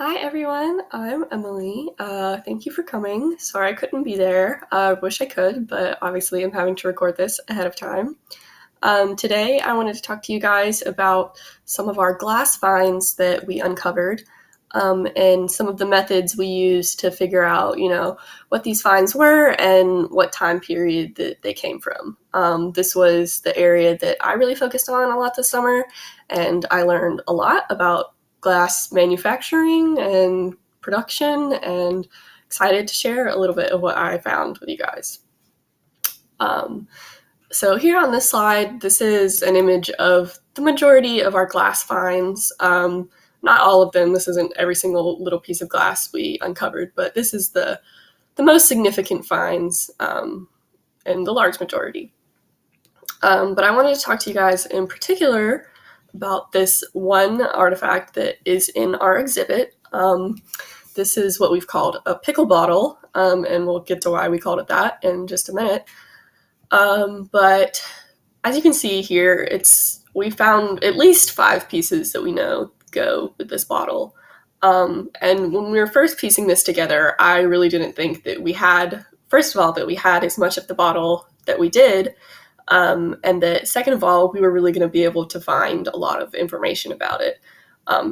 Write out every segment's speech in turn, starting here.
Hi everyone, I'm Emily. Thank you for coming. Sorry I couldn't be there. I wish I could, but obviously I'm having to record this ahead of time. Today I wanted to talk to you guys about some of our glass finds that we uncovered, and some of the methods we used to figure out, what these finds were and what time period that they came from. This was the area that I really focused on a lot this summer, and I learned a lot about glass manufacturing and production, and excited to share a little bit of what I found with you guys. So here on this slide, this is an image of the majority of our glass finds. Not all of them. This isn't every single little piece of glass we uncovered, but this is the most significant finds, and the large majority. But I wanted to talk to you guys in particular about this one artifact that is in our exhibit. This is what we've called a pickle bottle, and we'll get to why we called it that in just a minute. But as you can see here, we found at least 5 pieces that we know go with this bottle. And when we were first piecing this together, I really didn't think that we had, first of all, that we had as much of the bottle that we did. And that second of all, we were really going to be able to find a lot of information about it,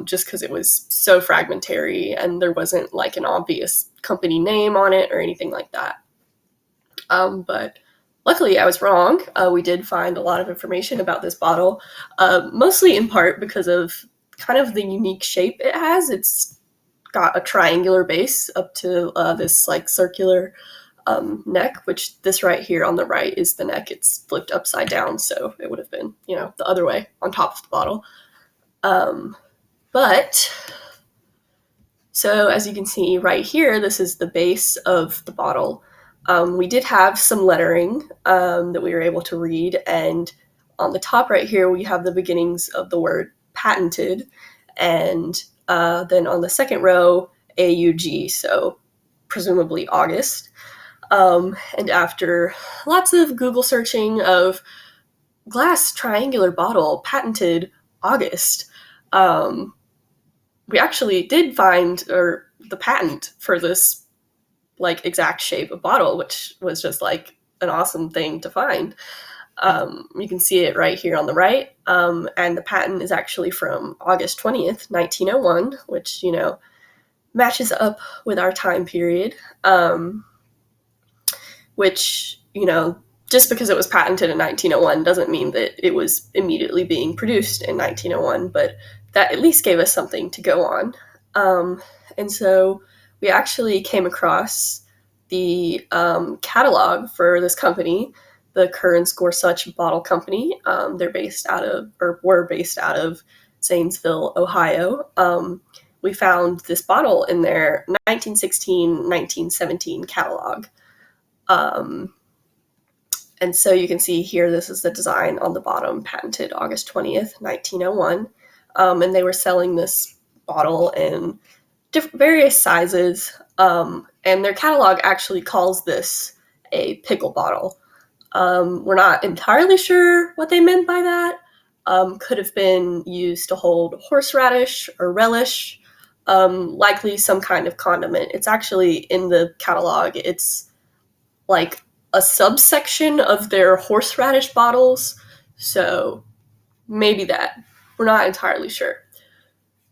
just because it was so fragmentary and there wasn't like an obvious company name on it or anything like that. But luckily I was wrong. We did find a lot of information about this bottle, mostly in part because of kind of the unique shape it has. It's got a triangular base up to this like circular neck, which this right here on the right is the neck. It's flipped upside down, so it would have been, the other way on top of the bottle. But so as you can see right here, this is the base of the bottle. We did have some lettering that we were able to read, and on the top right here we have the beginnings of the word patented, and then on the second row AUG, so presumably August. And after lots of Google searching of glass triangular bottle patented August, we actually did find the patent for this like exact shape of bottle, which was just like an awesome thing to find. You can see it right here on the right, and the patent is actually from August 20th, 1901, which matches up with our time period. Which, just because it was patented in 1901 doesn't mean that it was immediately being produced in 1901, but that at least gave us something to go on. And so we actually came across the catalog for this company, the Kearns Gorsuch Bottle Company. They're were based out of Zanesville, Ohio. We found this bottle in their 1916-1917 catalog. And so you can see here, this is the design on the bottom, patented August 20th, 1901. And they were selling this bottle in various sizes. And their catalog actually calls this a pickle bottle. We're not entirely sure what they meant by that. Could have been used to hold horseradish or relish, likely some kind of condiment. It's actually in the catalog. It's like a subsection of their horseradish bottles, so maybe that. We're not entirely sure.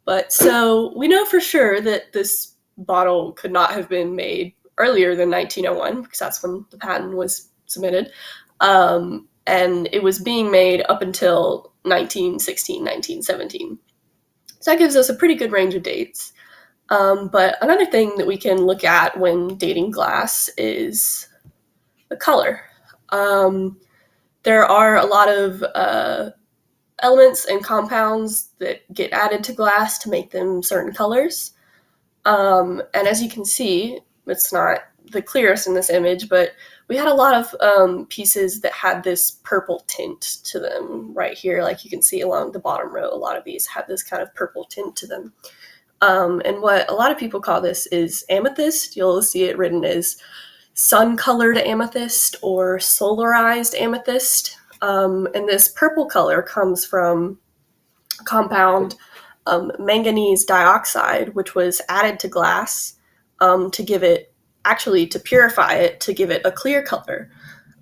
But so we know for sure that this bottle could not have been made earlier than 1901, because that's when the patent was submitted. And it was being made up until 1916, 1917. So that gives us a pretty good range of dates. But another thing that we can look at when dating glass is the color. There are a lot of elements and compounds that get added to glass to make them certain colors. And as you can see, it's not the clearest in this image, but we had a lot of pieces that had this purple tint to them right here. Like you can see along the bottom row, a lot of these have this kind of purple tint to them. And what a lot of people call this is amethyst. You'll see it written as sun-colored amethyst or solarized amethyst. And this purple color comes from a compound manganese dioxide, which was added to glass to give it, actually to purify it, to give it a clear color.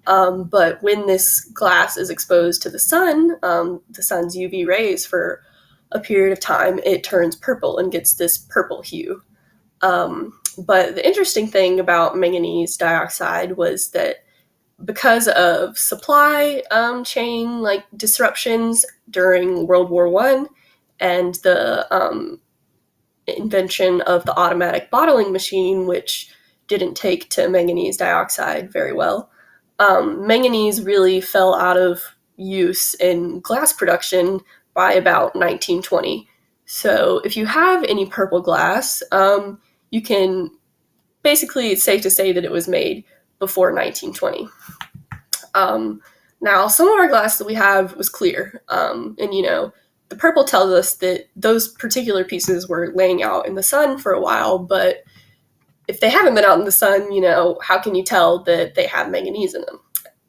But when this glass is exposed to the sun's UV rays for a period of time, it turns purple and gets this purple hue. But the interesting thing about manganese dioxide was that because of supply chain like disruptions during World War I and the invention of the automatic bottling machine, which didn't take to manganese dioxide very well, manganese really fell out of use in glass production by about 1920. So if you have any purple glass, you can basically, it's safe to say that it was made before 1920. Now, some of our glass that we have was clear, and the purple tells us that those particular pieces were laying out in the sun for a while, but if they haven't been out in the sun, how can you tell that they have manganese in them?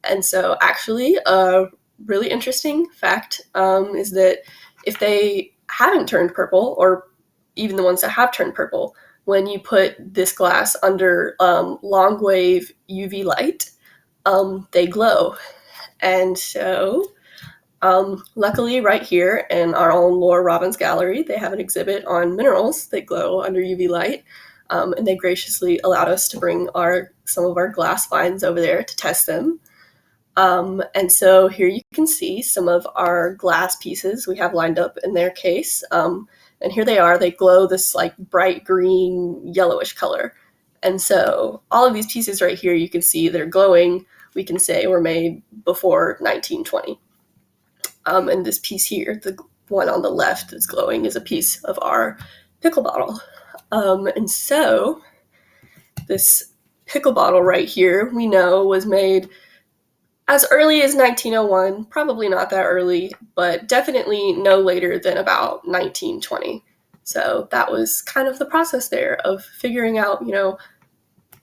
And so actually, a really interesting fact is that if they haven't turned purple, or even the ones that have turned purple, when you put this glass under long wave UV light, they glow. And so luckily right here in our own Laura Robbins gallery, they have an exhibit on minerals that glow under UV light. And they graciously allowed us to bring some of our glass finds over there to test them. And so here you can see some of our glass pieces we have lined up in their case. And here they are. They glow this like bright green, yellowish color. And so all of these pieces right here, you can see that are glowing, we can say were made before 1920. And this piece here, the one on the left that's glowing, is a piece of our pickle bottle. And so this pickle bottle right here, we know was made as early as 1901, probably not that early, but definitely no later than about 1920. So that was kind of the process there of figuring out,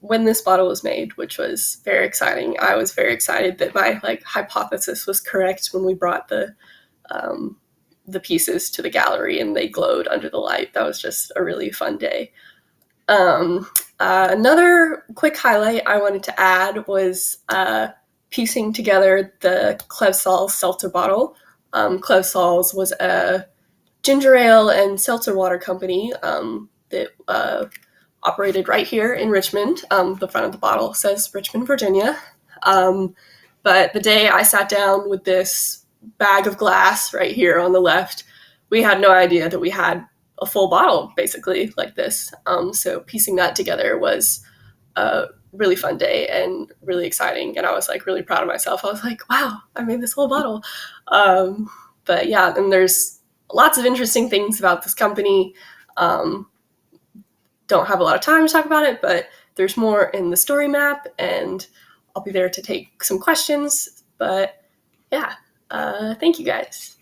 when this bottle was made, which was very exciting. I was very excited that my hypothesis was correct when we brought the pieces to the gallery and they glowed under the light. That was just a really fun day. Another quick highlight I wanted to add was piecing together the Klevsals seltzer bottle. Klevsals was a ginger ale and seltzer water company that operated right here in Richmond. The front of the bottle says Richmond, Virginia. But the day I sat down with this bag of glass right here on the left, we had no idea that we had a full bottle basically like this. So piecing that together was a really fun day and really exciting. And I was really proud of myself. I was like, wow, I made this whole bottle. But yeah, and there's lots of interesting things about this company. Don't have a lot of time to talk about it, but there's more in the story map, and I'll be there to take some questions. But yeah, thank you guys.